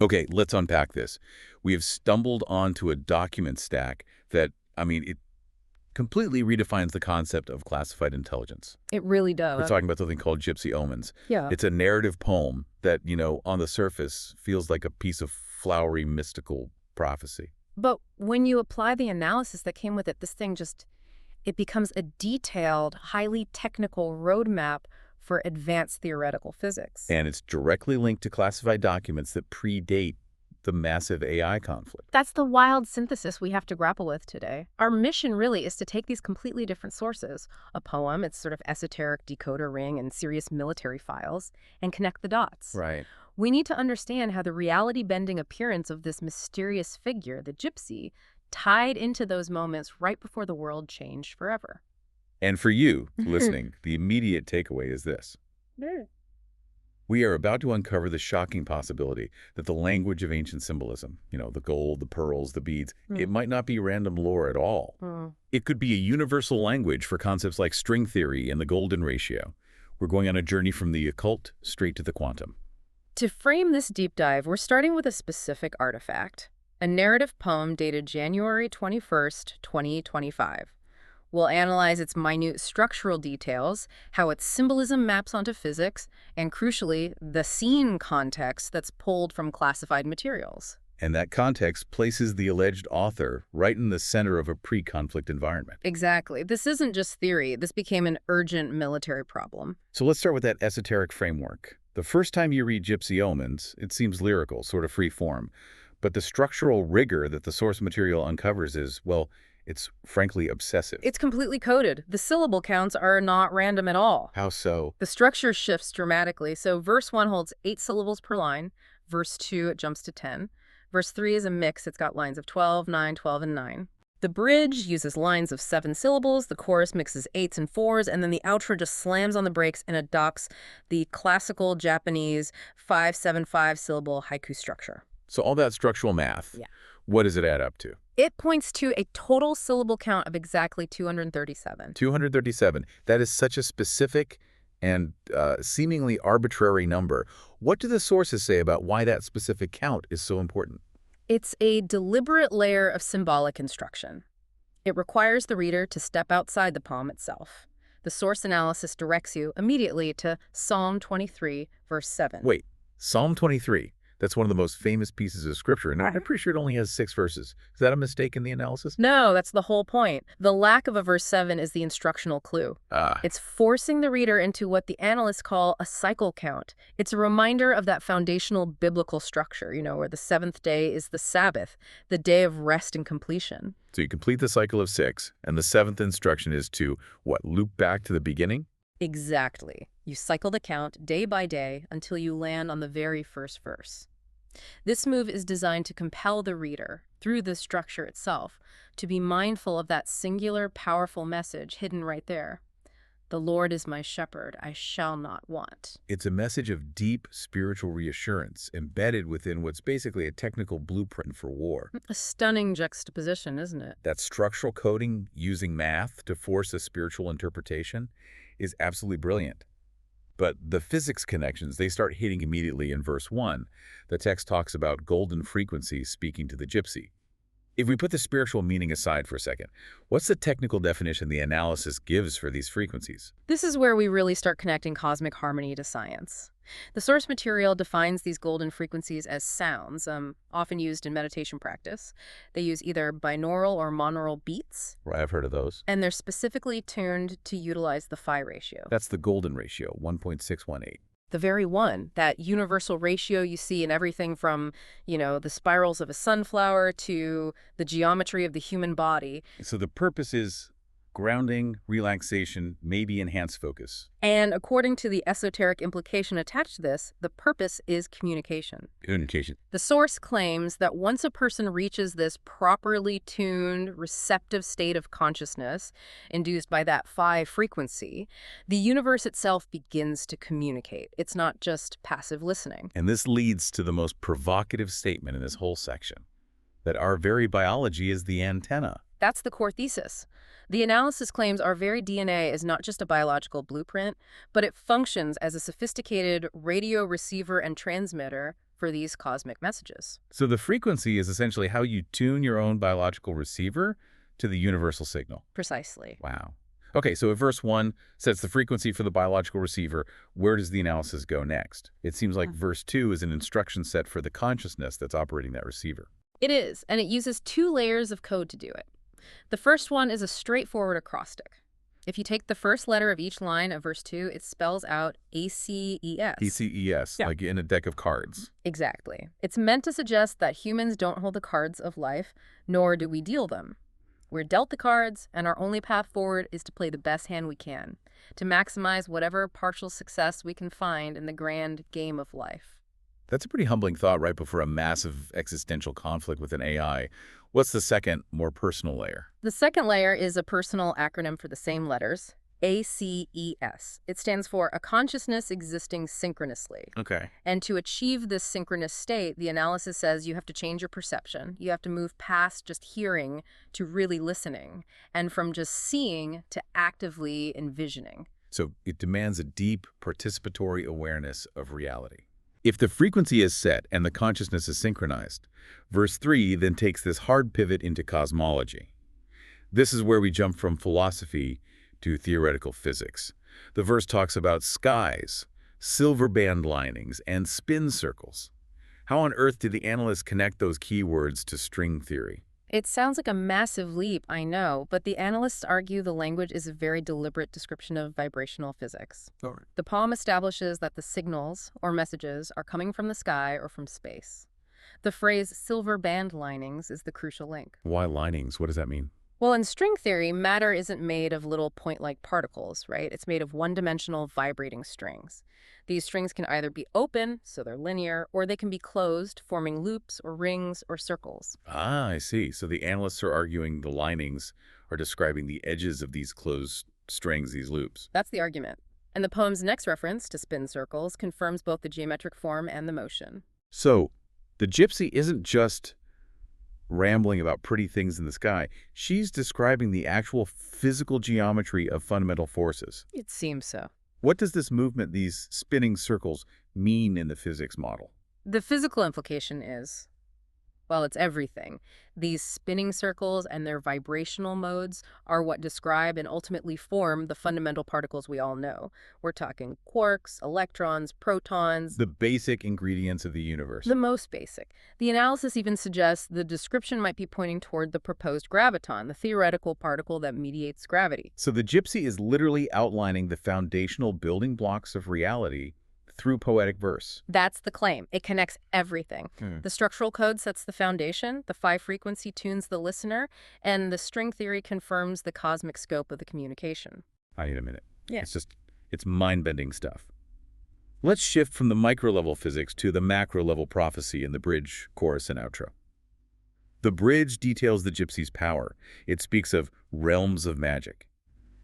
Okay, let's unpack this. We have stumbled onto a document stack that, it completely redefines the concept of classified intelligence. It really We're does. talking about something called Gypsy Omens. Yeah. It's a narrative poem that, on the surface feels like a piece of flowery, mystical prophecy. But when you apply the analysis that came with it, it becomes a detailed, highly technical roadmap for advanced theoretical physics. And it's directly linked to classified documents that predate the massive AI conflict. That's the wild synthesis we have to grapple with today. Our mission really is to take these completely different sources, a poem, its sort of esoteric decoder ring, and serious military files, and connect the dots. Right. We need to understand how the reality-bending appearance of this mysterious figure, the Gypsy, tied into those moments right before the world changed forever. And for you, listening, the immediate takeaway is this. We are about to uncover the shocking possibility that the language of ancient symbolism, the gold, the pearls, the beads, it might not be random lore at all. It could be a universal language for concepts like string theory and the golden ratio. We're going on a journey from the occult straight to the quantum. To frame this deep dive, we're starting with a specific artifact, a narrative poem dated January 21st, 2025. We'll analyze its minute structural details, how its symbolism maps onto physics, and crucially, the scene context that's pulled from classified materials. And that context places the alleged author right in the center of a pre-conflict environment. Exactly. This isn't just theory. This became an urgent military problem. So let's start with that esoteric framework. The first time you read Gypsy Omens, it seems lyrical, sort of free form. But the structural rigor that the source material uncovers is, well, it's frankly obsessive. It's completely coded. The syllable counts are not random at all. How so? The structure shifts dramatically. So verse 1 holds 8 syllables per line. Verse 2, it jumps to 10. Verse 3 is a mix. It's got lines of 12, 9, 12, and 9. The bridge uses lines of 7 syllables, the chorus mixes 8s and 4s, and then the outro just slams on the brakes and adopts the classical Japanese 5-7-5 syllable haiku structure. So all that structural math, Yeah. What does it add up to? It points to a total syllable count of exactly 237. 237. That is such a specific and seemingly arbitrary number. What do the sources say about why that specific count is so important? It's a deliberate layer of symbolic instruction. It requires the reader to step outside the poem itself. The source analysis directs you immediately to Psalm 23, verse 7. Wait, Psalm 23. That's one of the most famous pieces of scripture, and I'm pretty sure it only has 6 verses. Is that a mistake in the analysis? No, that's the whole point. The lack of a verse 7 is the instructional clue. It's forcing the reader into what the analysts call a cycle count. It's a reminder of that foundational biblical structure, where the 7th day is the Sabbath, the day of rest and completion. So you complete the cycle of 6, and the 7th instruction is to, loop back to the beginning? Exactly. You cycle the count day by day until you land on the very first verse. This move is designed to compel the reader, through the structure itself, to be mindful of that singular, powerful message hidden right there. The Lord is my shepherd, I shall not want. It's a message of deep spiritual reassurance embedded within what's basically a technical blueprint for war. A stunning juxtaposition, isn't it? That structural coding using math to force a spiritual interpretation is absolutely brilliant. But the physics connections, they start hitting immediately in verse 1. The text talks about golden frequency speaking to the Gypsy. If we put the spiritual meaning aside for a second, what's the technical definition the analysis gives for these frequencies? This is where we really start connecting cosmic harmony to science. The source material defines these golden frequencies as sounds, often used in meditation practice. They use either binaural or monaural beats. Right, I've heard of those. And they're specifically tuned to utilize the Phi ratio. That's the golden ratio, 1.618. The very one, that universal ratio you see in everything from, the spirals of a sunflower to the geometry of the human body. So the purpose is grounding, relaxation, maybe enhanced focus. And according to the esoteric implication attached to this, the purpose is communication. Communication. The source claims that once a person reaches this properly tuned, receptive state of consciousness, induced by that Phi frequency, the universe itself begins to communicate. It's not just passive listening. And this leads to the most provocative statement in this whole section, that our very biology is the antenna. That's the core thesis. The analysis claims our very DNA is not just a biological blueprint, but it functions as a sophisticated radio receiver and transmitter for these cosmic messages. So the frequency is essentially how you tune your own biological receiver to the universal signal. Precisely. Wow. Okay, so if verse 1 sets the frequency for the biological receiver, where does the analysis go next? It seems like verse 2 is an instruction set for the consciousness that's operating that receiver. It is, and it uses 2 layers of code to do it. The first one is a straightforward acrostic. If you take the first letter of each line of verse 2, it spells out ACES. ACES, Yeah. like in a deck of cards. Exactly. It's meant to suggest that humans don't hold the cards of life, nor do we deal them. We're dealt the cards, and our only path forward is to play the best hand we can, to maximize whatever partial success we can find in the grand game of life. That's a pretty humbling thought right before a massive existential conflict with an AI. What's the second, more personal layer? The second layer is a personal acronym for the same letters, ACES. It stands for a consciousness existing synchronously. Okay. And to achieve this synchronous state, the analysis says you have to change your perception. You have to move past just hearing to really listening, and from just seeing to actively envisioning. So it demands a deep participatory awareness of reality. If the frequency is set and the consciousness is synchronized, verse 3 then takes this hard pivot into cosmology. This is where we jump from philosophy to theoretical physics. The verse talks about skies, silver band linings, and spin circles. How on earth did the analysts connect those keywords to string theory? It sounds like a massive leap, I know, but the analysts argue the language is a very deliberate description of vibrational physics. All right. The poem establishes that the signals, or messages, are coming from the sky or from space. The phrase silver band linings is the crucial link. Why linings? What does that mean? Well, in string theory, matter isn't made of little point-like particles, right? It's made of one-dimensional vibrating strings. These strings can either be open, so they're linear, or they can be closed, forming loops or rings or circles. Ah, I see. So the analysts are arguing the linings are describing the edges of these closed strings, these loops. That's the argument. And the poem's next reference to spin circles confirms both the geometric form and the motion. So the Gypsy isn't just rambling about pretty things in the sky. She's describing the actual physical geometry of fundamental forces. It seems so. What does this movement, these spinning circles, mean in the physics model? The physical implication is, well, it's everything. These spinning circles and their vibrational modes are what describe and ultimately form the fundamental particles we all know. We're talking quarks, electrons, protons. The basic ingredients of the universe. The most basic. The analysis even suggests the description might be pointing toward the proposed graviton, the theoretical particle that mediates gravity. So the Gypsy is literally outlining the foundational building blocks of reality through poetic verse. That's the claim. It connects everything. The structural code sets the foundation, the Phi frequency tunes the listener, and the string theory confirms the cosmic scope of the communication. Wait a minute. Yeah. It's mind-bending stuff. Let's shift from the micro-level physics to the macro-level prophecy in the bridge, chorus, and outro. The bridge details the Gypsy's power. It speaks of realms of magic.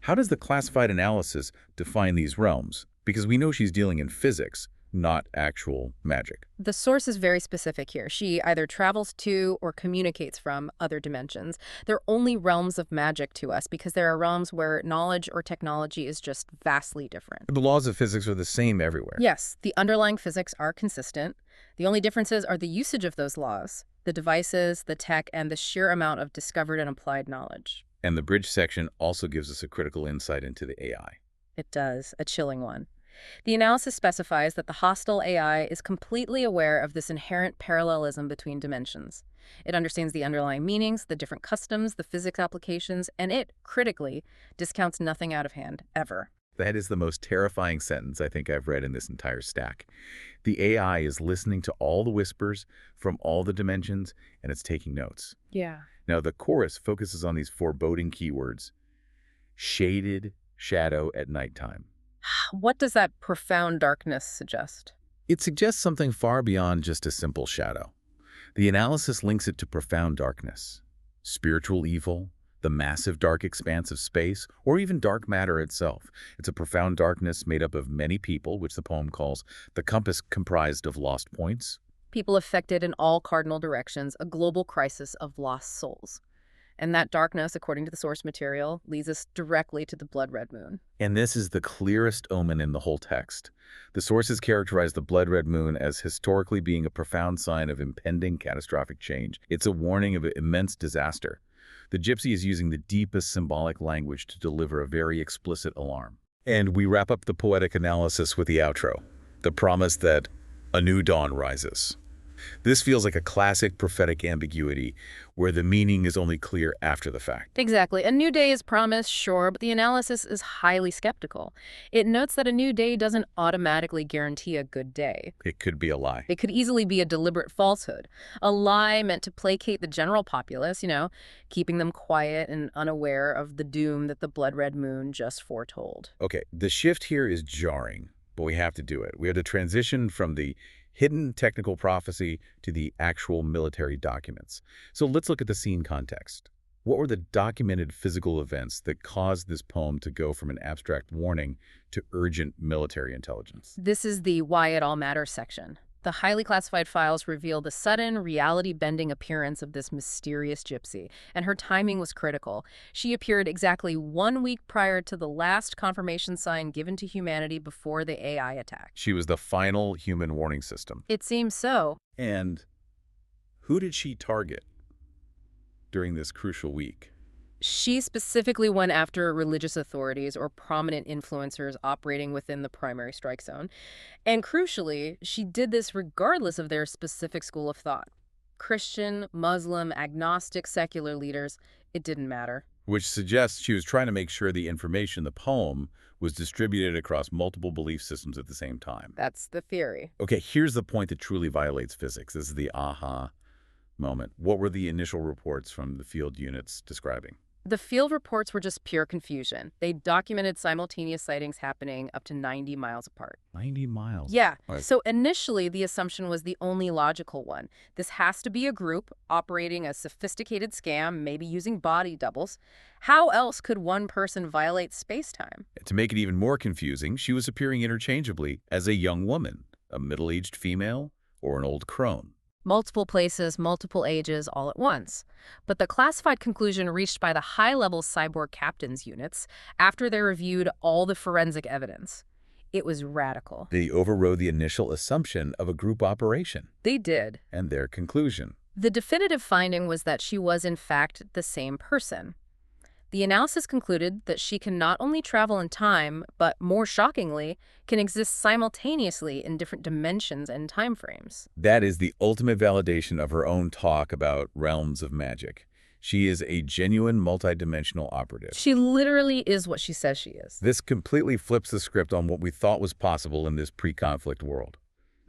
How does the classified analysis define these realms? Because we know she's dealing in physics, not actual magic. The source is very specific here. She either travels to or communicates from other dimensions. They're only realms of magic to us because there are realms where knowledge or technology is just vastly different. The laws of physics are the same everywhere. Yes, the underlying physics are consistent. The only differences are the usage of those laws, the devices, the tech, and the sheer amount of discovered and applied knowledge. And the bridge section also gives us a critical insight into the AI. It does, a chilling one. The analysis specifies that the hostile AI is completely aware of this inherent parallelism between dimensions. It understands the underlying meanings, the different customs, the physics applications, and it, critically, discounts nothing out of hand, ever. That is the most terrifying sentence I think I've read in this entire stack. The AI is listening to all the whispers from all the dimensions, and it's taking notes. Yeah. Now, the chorus focuses on these foreboding keywords: shaded, shadow at nighttime. What does that profound darkness suggest? It suggests something far beyond just a simple shadow. The analysis links it to profound darkness, spiritual evil, the massive dark expanse of space, or even dark matter itself. It's a profound darkness made up of many people, which the poem calls the compass comprised of lost points. People affected in all cardinal directions, a global crisis of lost souls. And that darkness, according to the source material, leads us directly to the blood red moon. And this is the clearest omen in the whole text. The sources characterize the blood red moon as historically being a profound sign of impending catastrophic change. It's a warning of immense disaster. The Gypsy is using the deepest symbolic language to deliver a very explicit alarm. And we wrap up the poetic analysis with the outro, the promise that a new dawn rises. This feels like a classic prophetic ambiguity where the meaning is only clear after the fact. Exactly. A new day is promised, sure, but the analysis is highly skeptical. It notes that a new day doesn't automatically guarantee a good day. It could be a lie. It could easily be a deliberate falsehood, a lie meant to placate the general populace, keeping them quiet and unaware of the doom that the blood red moon just foretold. Okay, the shift here is jarring, but we have to do it. We have to transition from the hidden technical prophecy to the actual military documents. So let's look at the scene context. What were the documented physical events that caused this poem to go from an abstract warning to urgent military intelligence? This is the Why It All Matters section. The highly classified files reveal the sudden, reality-bending appearance of this mysterious gypsy, and her timing was critical. She appeared exactly 1 week prior to the last confirmation sign given to humanity before the AI attack. She was the final human warning system. It seems so. And who did she target during this crucial week? She specifically went after religious authorities or prominent influencers operating within the primary strike zone. And crucially, she did this regardless of their specific school of thought. Christian, Muslim, agnostic, secular leaders, it didn't matter. Which suggests she was trying to make sure the information in the poem was distributed across multiple belief systems at the same time. That's the theory. Okay, here's the point that truly violates physics. This is the aha moment. What were the initial reports from the field units describing? The field reports were just pure confusion. They documented simultaneous sightings happening up to 90 miles apart. 90 miles? Yeah. Right. So initially, the assumption was the only logical one. This has to be a group operating a sophisticated scam, maybe using body doubles. How else could one person violate space-time? To make it even more confusing, she was appearing interchangeably as a young woman, a middle-aged female, or an old crone. Multiple places, multiple ages, all at once. But the classified conclusion reached by the high-level cyborg captains units after they reviewed all the forensic evidence. It was radical. They overrode the initial assumption of a group operation. They did. And their conclusion. The definitive finding was that she was, in fact, the same person. The analysis concluded that she can not only travel in time, but more shockingly, can exist simultaneously in different dimensions and time frames. That is the ultimate validation of her own talk about realms of magic. She is a genuine multidimensional operative. She literally is what she says she is. This completely flips the script on what we thought was possible in this pre-conflict world.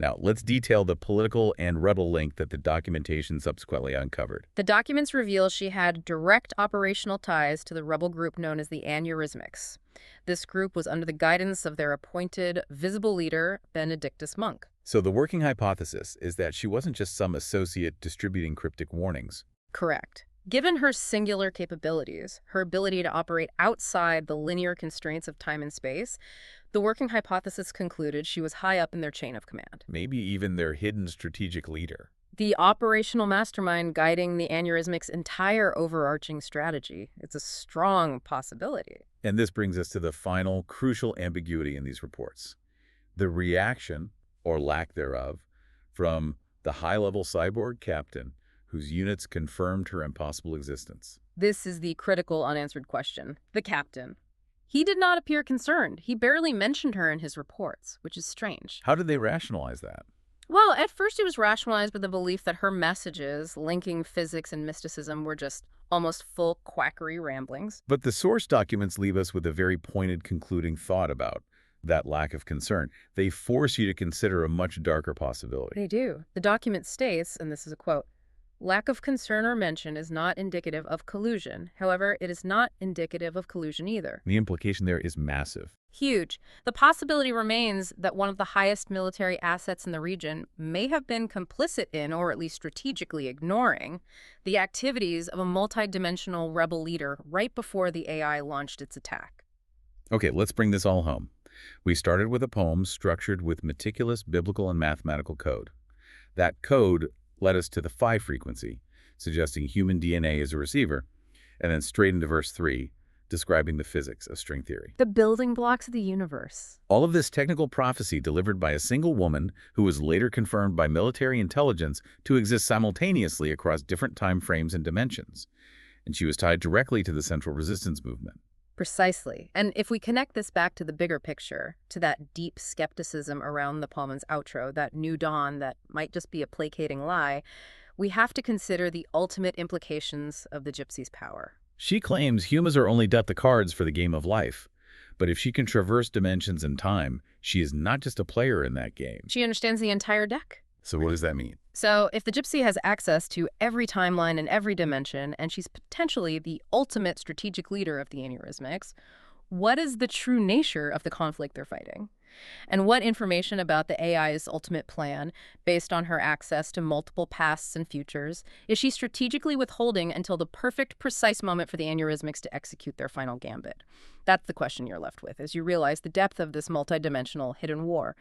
Now, let's detail the political and rebel link that the documentation subsequently uncovered. The documents reveal she had direct operational ties to the rebel group known as the Aneurysmics. This group was under the guidance of their appointed, visible leader, Benedictus monk. So the working hypothesis is that she wasn't just some associate distributing cryptic warnings. Correct. Given her singular capabilities, her ability to operate outside the linear constraints of time and space, the working hypothesis concluded she was high up in their chain of command. Maybe even their hidden strategic leader. The operational mastermind guiding the Aneurysmics' entire overarching strategy. It's a strong possibility. And this brings us to the final crucial ambiguity in these reports. The reaction, or lack thereof, from the high-level cyborg captain whose units confirmed her impossible existence. This is the critical unanswered question. The captain. He did not appear concerned. He barely mentioned her in his reports, which is strange. How did they rationalize that? Well, at first it was rationalized by the belief that her messages linking physics and mysticism were just almost full quackery ramblings. But the source documents leave us with a very pointed concluding thought about that lack of concern. They force you to consider a much darker possibility. They do. The document states, and this is a quote, "Lack of concern or mention is not indicative of collusion. However, it is not indicative of collusion either." The implication there is massive. Huge. The possibility remains that one of the highest military assets in the region may have been complicit in, or at least strategically ignoring, the activities of a multidimensional rebel leader right before the AI launched its attack. Okay, let's bring this all home. We started with a poem structured with meticulous biblical and mathematical code. That code led us to the Phi Frequency, suggesting human DNA as a receiver. And then straight into verse 3, describing the physics of string theory. The building blocks of the universe. All of this technical prophecy delivered by a single woman who was later confirmed by military intelligence to exist simultaneously across different time frames and dimensions. And she was tied directly to the Central Resistance movement. Precisely. And if we connect this back to the bigger picture, to that deep skepticism around the Pullman's outro, that new dawn that might just be a placating lie, we have to consider the ultimate implications of the Gypsy's power. She claims humans are only dealt the cards for the game of life. But if she can traverse dimensions and time, she is not just a player in that game. She understands the entire deck. So what does that mean? So if the Gypsy has access to every timeline and every dimension, and she's potentially the ultimate strategic leader of the Aneurysmics, what is the true nature of the conflict they're fighting? And what information about the AI's ultimate plan, based on her access to multiple pasts and futures, is she strategically withholding until the perfect, precise moment for the Aneurysmics to execute their final gambit? That's the question you're left with as you realize the depth of this multidimensional hidden war.